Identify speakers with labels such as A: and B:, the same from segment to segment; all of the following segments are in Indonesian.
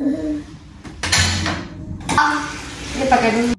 A: Ini pakai dulu.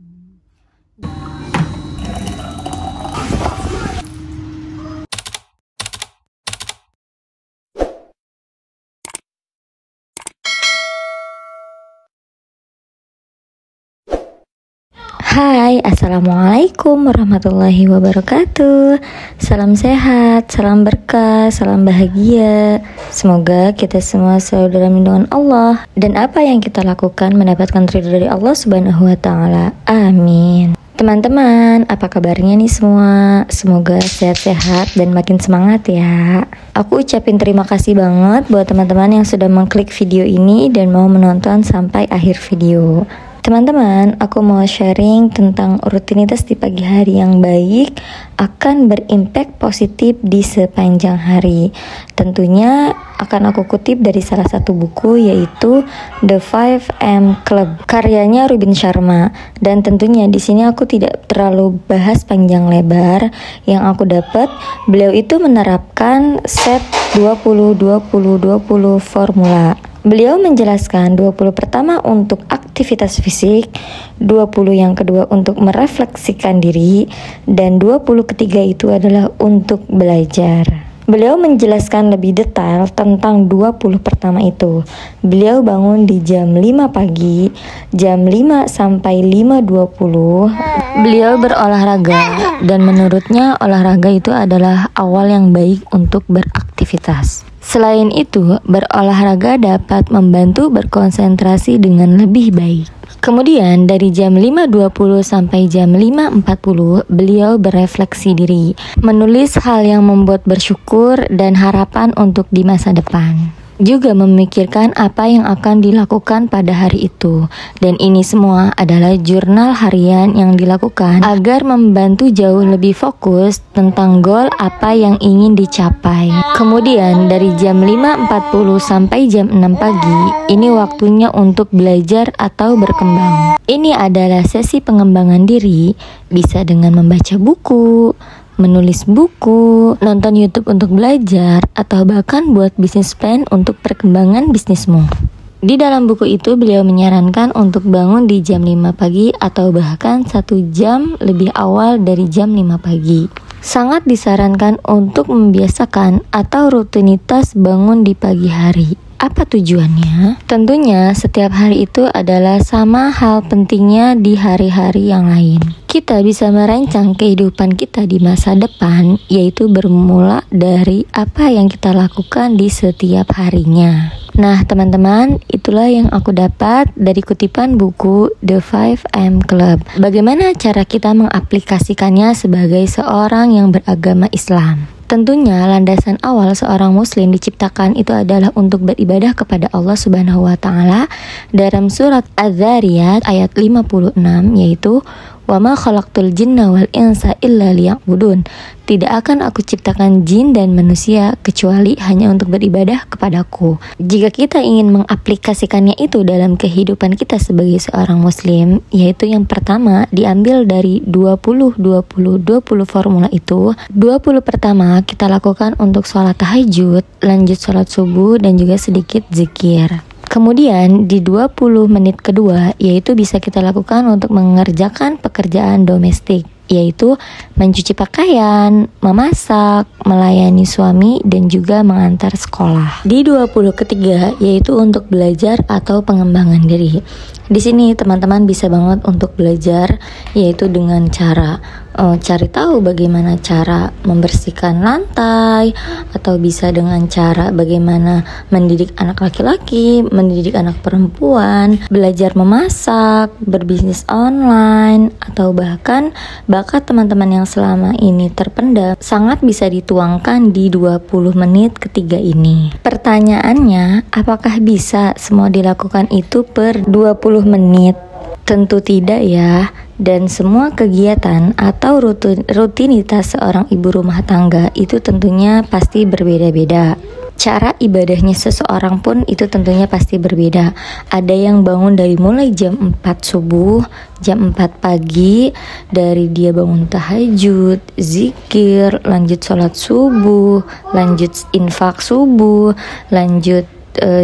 B: Hai, assalamualaikum warahmatullahi wabarakatuh. Salam sehat, salam berkah, salam bahagia. Semoga kita semua selalu dalam lindungan Allah, dan apa yang kita lakukan mendapatkan ridho dari Allah Subhanahu wa Ta'ala. Amin. Teman-teman, apa kabarnya nih semua? Semoga sehat-sehat dan makin semangat ya. Aku ucapin terima kasih banget buat teman-teman yang sudah mengklik video ini dan mau menonton sampai akhir video. Teman-teman, aku mau sharing tentang rutinitas di pagi hari yang baik akan berimpact positif di sepanjang hari. Tentunya akan aku kutip dari salah satu buku, yaitu The 5am Club, karyanya Robin Sharma. Dan tentunya di sini aku tidak terlalu bahas panjang lebar. Yang aku dapat, beliau itu menerapkan set 20-20-20 formula. Beliau menjelaskan 20 pertama untuk aktivitas fisik, 20 yang kedua untuk merefleksikan diri, dan 20 ketiga itu adalah untuk belajar. Beliau menjelaskan lebih detail tentang 20 pertama itu. Beliau bangun di jam 5 pagi, jam 5 sampai 5.20. Beliau berolahraga, dan menurutnya olahraga itu adalah awal yang baik untuk beraktivitas. Selain itu, berolahraga dapat membantu berkonsentrasi dengan lebih baik. Kemudian dari jam 5.20 sampai jam 5.40, beliau berefleksi diri, menulis hal yang membuat bersyukur dan harapan untuk di masa depan. Juga memikirkan apa yang akan dilakukan pada hari itu. Dan ini semua adalah jurnal harian yang dilakukan agar membantu jauh lebih fokus tentang goal apa yang ingin dicapai. Kemudian dari jam 5.40 sampai jam 6 pagi, ini waktunya untuk belajar atau berkembang. Ini adalah sesi pengembangan diri, bisa dengan membaca buku, menulis buku, nonton YouTube untuk belajar, atau bahkan buat bisnis plan untuk perkembangan bisnismu. Di dalam buku itu beliau menyarankan untuk bangun di jam 5 pagi atau bahkan 1 jam lebih awal dari jam 5 pagi. Sangat disarankan untuk membiasakan atau rutinitas bangun di pagi hari. Apa tujuannya? Tentunya setiap hari itu adalah sama hal pentingnya di hari-hari yang lain. Kita bisa merancang kehidupan kita di masa depan, yaitu bermula dari apa yang kita lakukan di setiap harinya. Nah teman-teman, itulah yang aku dapat dari kutipan buku The 5am Club. Bagaimana cara kita mengaplikasikannya sebagai seorang yang beragama Islam? Tentunya landasan awal seorang muslim diciptakan itu adalah untuk beribadah kepada Allah Subhanahu wa Ta'ala. Dalam surat Az-Zariyat ayat 56, yaitu wa ma khalaqtul jinna wal insa illa liya'budun. Tidak akan aku ciptakan jin dan manusia kecuali hanya untuk beribadah kepadaku. Jika kita ingin mengaplikasikannya itu dalam kehidupan kita sebagai seorang muslim, yaitu yang pertama diambil dari 20-20-20 formula itu. 20 pertama kita lakukan untuk sholat tahajud, lanjut sholat subuh, dan juga sedikit zikir. Kemudian di 20 menit kedua, yaitu bisa kita lakukan untuk mengerjakan pekerjaan domestik, yaitu mencuci pakaian, memasak, melayani suami, dan juga mengantar sekolah. Di 20 ketiga, yaitu untuk belajar atau pengembangan diri. Di sini teman-teman bisa banget untuk belajar, yaitu dengan cara cari tahu bagaimana cara membersihkan lantai, atau bisa dengan cara bagaimana mendidik anak laki-laki, mendidik anak perempuan, belajar memasak, berbisnis online, atau bahkan bakat teman-teman yang selama ini terpendam sangat bisa dituangkan di 20 menit ketiga ini. Pertanyaannya, apakah bisa semua dilakukan itu per 20 menit? Tentu tidak ya. Dan semua kegiatan atau rutinitas seorang ibu rumah tangga itu tentunya pasti berbeda-beda. Cara ibadahnya seseorang pun itu tentunya pasti berbeda. Ada yang bangun dari mulai jam 4 subuh, jam 4 pagi, dari dia bangun tahajud, zikir, lanjut sholat subuh, lanjut infak subuh, lanjut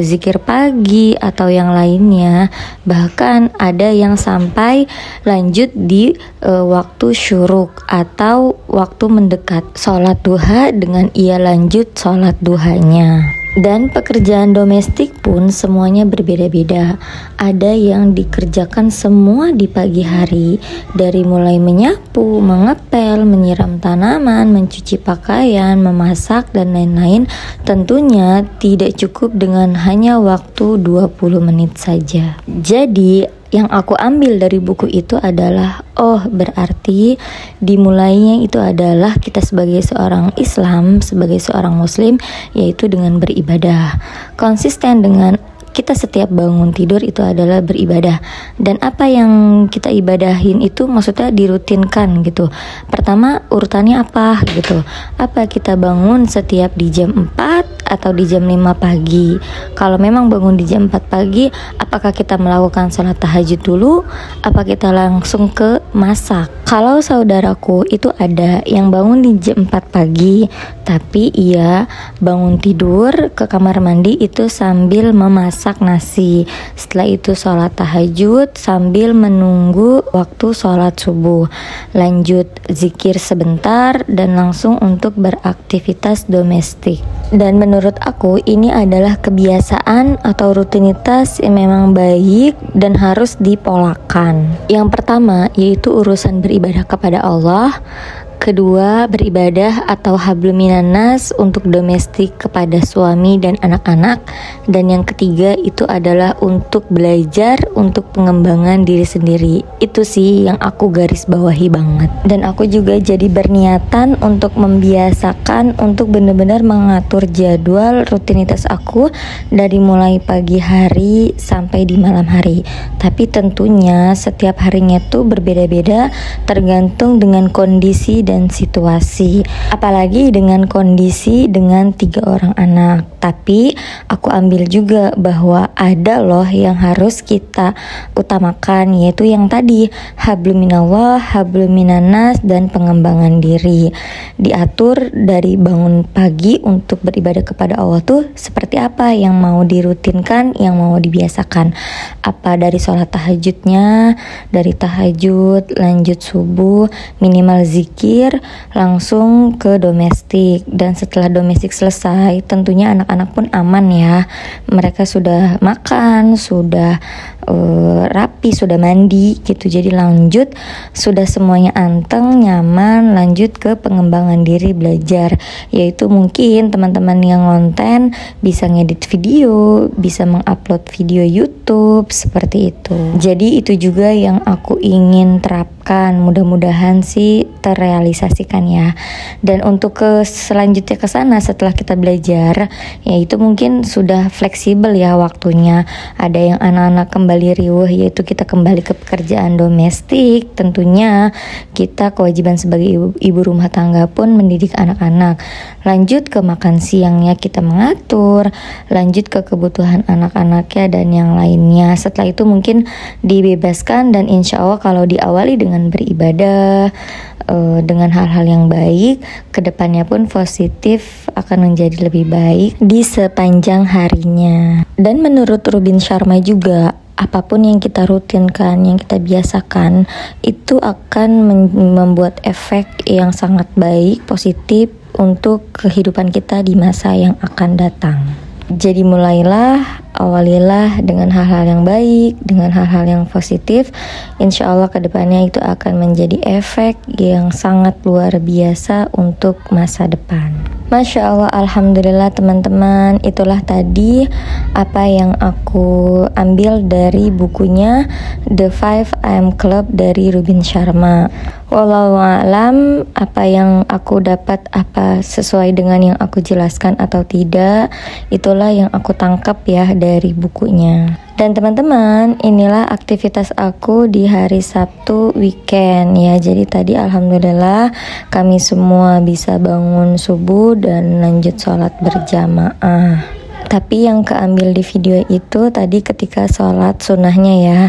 B: zikir pagi atau yang lainnya. Bahkan ada yang sampai lanjut di waktu syuruk atau waktu mendekat sholat duha dengan ia lanjut sholat duhanya. Dan pekerjaan domestik pun semuanya berbeda-beda. Ada yang dikerjakan semua di pagi hari, dari mulai menyapu, mengepel, menyiram tanaman, mencuci pakaian, memasak, dan lain-lain. Tentunya tidak cukup dengan hanya waktu 20 menit saja. Jadi yang aku ambil dari buku itu adalah, oh berarti dimulainya itu adalah kita sebagai seorang Islam, sebagai seorang Muslim, yaitu dengan beribadah. Konsisten dengan kita setiap bangun tidur itu adalah beribadah. Dan apa yang kita ibadahin itu maksudnya dirutinkan gitu. Pertama urutannya apa gitu. Apa kita bangun setiap di jam 4 atau di jam 5 pagi. Kalau memang bangun di jam 4 pagi, apakah kita melakukan sholat tahajud dulu? Apa kita langsung ke masak? Kalau saudaraku itu ada yang bangun di jam 4 pagi, tapi ia bangun tidur ke kamar mandi itu sambil memasak nasi. Setelah itu sholat tahajud sambil menunggu waktu sholat subuh. Lanjut zikir sebentar dan langsung untuk beraktivitas domestik. Dan menurut aku ini adalah kebiasaan atau rutinitas yang memang baik dan harus dipolakan. Yang pertama yaitu urusan beribadah kepada Allah. Kedua, beribadah atau hablum minannas untuk domestik kepada suami dan anak-anak. Dan yang ketiga itu adalah untuk belajar, untuk pengembangan diri sendiri. Itu sih yang aku garis bawahi banget. Dan aku juga jadi berniatan untuk membiasakan untuk benar-benar mengatur jadwal rutinitas aku dari mulai pagi hari sampai di malam hari. Tapi tentunya setiap harinya tuh berbeda-beda tergantung dengan kondisi dan situasi, apalagi dengan kondisi dengan 3 orang anak. Tapi aku ambil juga bahwa ada loh yang harus kita utamakan, yaitu yang tadi hablum minallah, hablum minannas, dan pengembangan diri. Diatur dari bangun pagi untuk beribadah kepada Allah tuh seperti apa yang mau dirutinkan, yang mau dibiasakan. Apa dari sholat tahajudnya, dari tahajud lanjut subuh, minimal zikir, langsung ke domestik. Dan setelah domestik selesai, tentunya anak-anak pun aman ya. Mereka sudah makan, sudah rapi, sudah mandi gitu. Jadi lanjut, sudah semuanya anteng, nyaman, lanjut ke pengembangan diri, belajar. Yaitu mungkin teman-teman yang konten bisa ngedit video, bisa mengupload video YouTube, seperti itu. Jadi itu juga yang aku ingin terapkan. Mudah-mudahan sih terrealisasikan ya. Dan untuk ke selanjutnya ke sana setelah kita belajar, yaitu mungkin sudah fleksibel ya waktunya. Ada yang anak-anak kembali riuh, yaitu kita kembali ke pekerjaan domestik. Tentunya kita kewajiban sebagai ibu rumah tangga pun mendidik anak-anak. Lanjut ke makan siangnya kita mengatur, lanjut ke kebutuhan anak-anaknya dan yang lainnya. Setelah itu mungkin dibebaskan, dan insya Allah kalau diawali dengan beribadah, dengan hal-hal yang baik, kedepannya pun positif akan menjadi lebih baik di sepanjang harinya. Dan menurut Rubin Sharma juga, apapun yang kita rutinkan, yang kita biasakan, itu akan membuat efek yang sangat baik, positif untuk kehidupan kita di masa yang akan datang. Jadi mulailah, awalilah dengan hal-hal yang baik, dengan hal-hal yang positif. Insya Allah kedepannya itu akan menjadi efek yang sangat luar biasa untuk masa depan. Masya Allah, alhamdulillah teman-teman, itulah tadi apa yang aku ambil dari bukunya The 5 AM Club dari Rubin Sharma. Wallahu a'lam, apa yang aku dapat apa sesuai dengan yang aku jelaskan atau tidak, itulah yang aku tangkap ya dari bukunya. Dan teman-teman, inilah aktivitas aku di hari Sabtu weekend ya. Jadi tadi alhamdulillah kami semua bisa bangun subuh dan lanjut sholat berjamaah. Tapi yang keambil di video itu tadi ketika sholat sunnahnya ya.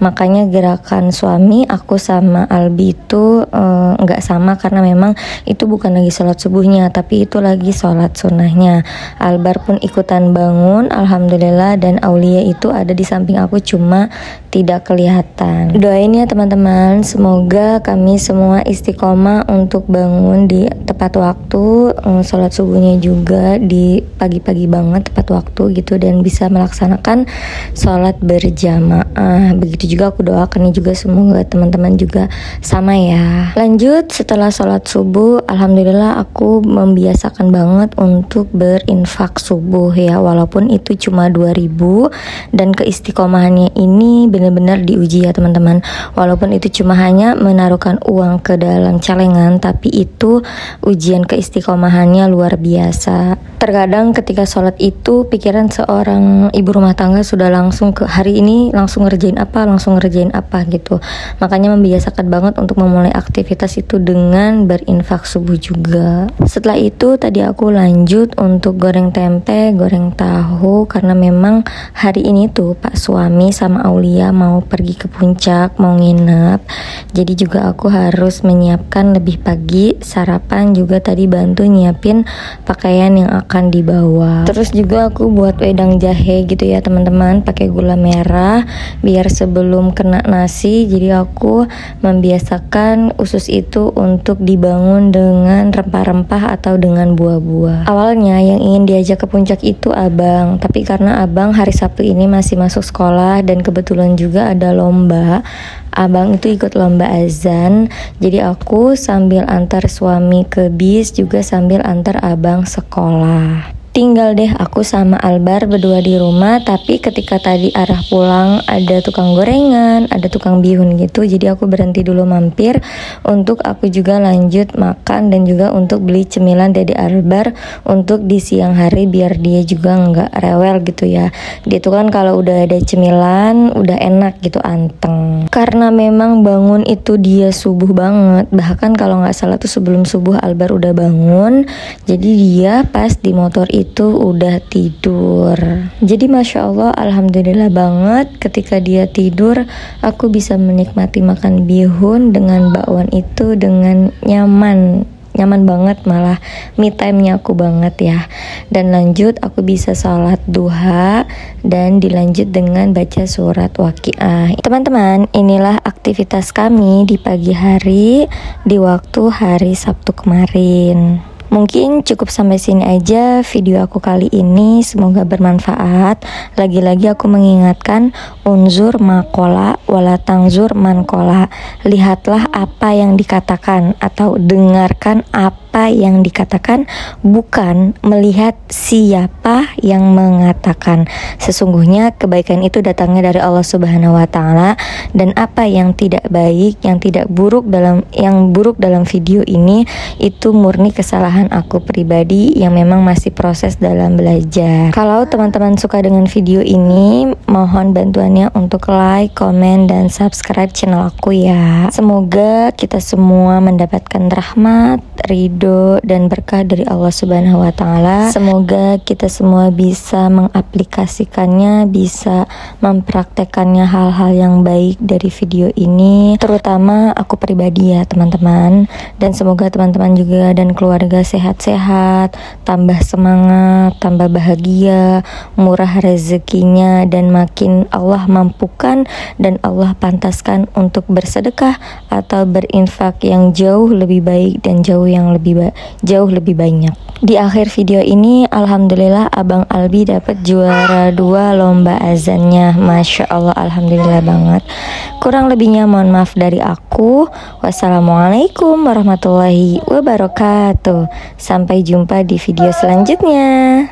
B: Makanya gerakan suami aku sama Albi itu nggak sama, karena memang itu bukan lagi sholat subuhnya, tapi itu lagi sholat sunnahnya. Albar pun ikutan bangun, alhamdulillah, dan Aulia itu ada di samping aku cuma tidak kelihatan. Doain ya teman-teman, semoga kami semua istiqomah untuk bangun di tepat waktu, sholat subuhnya juga di pagi-pagi banget tepat waktu gitu, dan bisa melaksanakan sholat berjamaah. Begitu juga aku doakan juga, semoga teman-teman juga sama ya. Lanjut, setelah sholat subuh, alhamdulillah aku membiasakan banget untuk berinfak subuh ya, walaupun itu cuma 2.000, dan keistiqomahannya ini benar-benar diuji ya teman-teman. Walaupun itu cuma hanya menaruhkan uang ke dalam celengan, tapi itu ujian keistiqomahannya luar biasa. Terkadang ketika sholat itu pikiran seorang ibu rumah tangga sudah langsung ke hari ini langsung ngerjain apa gitu. Makanya membiasakan banget untuk memulai aktivitas itu dengan berinfak subuh juga. Setelah itu tadi aku lanjut untuk goreng tempe, goreng tahu, karena memang hari ini tuh Pak suami sama Aulia mau pergi ke puncak, mau nginep. Jadi juga aku harus menyiapkan lebih pagi, sarapan juga tadi bantu nyiapin pakaian yang akan dibawa. Terus juga aku buat wedang jahe gitu ya teman-teman, pakai gula merah biar sebelum kena nasi. Jadi aku membiasakan usus itu untuk dibangun dengan rempah-rempah atau dengan buah-buah. Awalnya yang ingin diajak ke puncak itu abang, tapi karena abang hari Sabtu ini masih masuk sekolah dan kebetulan juga ada lomba, abang itu ikut lomba azan. Jadi aku sambil antar suami ke bis juga sambil antar abang sekolah. Tinggal deh aku sama Albar berdua di rumah. Tapi ketika tadi arah pulang ada tukang gorengan, ada tukang bihun gitu, jadi aku berhenti dulu mampir untuk aku juga lanjut makan, dan juga untuk beli cemilan Dede Albar untuk di siang hari biar dia juga nggak rewel gitu ya. Dia tuh kan kalau udah ada cemilan udah enak gitu, anteng. Karena memang bangun itu dia subuh banget, bahkan kalau nggak salah tuh sebelum subuh Albar udah bangun. Jadi dia pas di motor itu udah tidur. Jadi masya Allah, alhamdulillah banget ketika dia tidur aku bisa menikmati makan bihun dengan bakwan itu dengan nyaman banget, malah me time-nya aku banget ya. Dan lanjut aku bisa sholat duha dan dilanjut dengan baca surat Waqiah. Teman-teman, inilah aktivitas kami di pagi hari di waktu hari Sabtu kemarin. Mungkin cukup sampai sini aja video aku kali ini, semoga bermanfaat. Lagi-lagi aku mengingatkan, unzur makola wala tangzur mankola. Lihatlah apa yang dikatakan atau dengarkan apa yang dikatakan, bukan melihat siapa yang mengatakan. Sesungguhnya kebaikan itu datangnya dari Allah Subhanahu wa taala, dan apa yang tidak baik, yang buruk dalam video ini itu murni kesalahan aku pribadi yang memang masih proses dalam belajar. Kalau teman-teman suka dengan video ini, mohon bantuannya untuk like, komen, dan subscribe channel aku ya. Semoga kita semua mendapatkan rahmat, ridho, dan berkah dari Allah Subhanahu wa taala. Semoga kita semua bisa mengaplikasikannya, bisa mempraktekannya hal-hal yang baik dari video ini, terutama aku pribadi ya teman-teman. Dan semoga teman-teman juga dan keluarga sehat-sehat, tambah semangat, tambah bahagia, murah rezekinya, dan makin Allah mampukan dan Allah pantaskan untuk bersedekah atau berinfak yang jauh lebih baik dan jauh lebih banyak. Di akhir video ini alhamdulillah Abang Albi dapat juara 2 lomba azannya. Masya Allah, alhamdulillah banget. Kurang lebihnya mohon maaf dari aku. Wassalamualaikum warahmatullahi wabarakatuh. Sampai jumpa di video selanjutnya.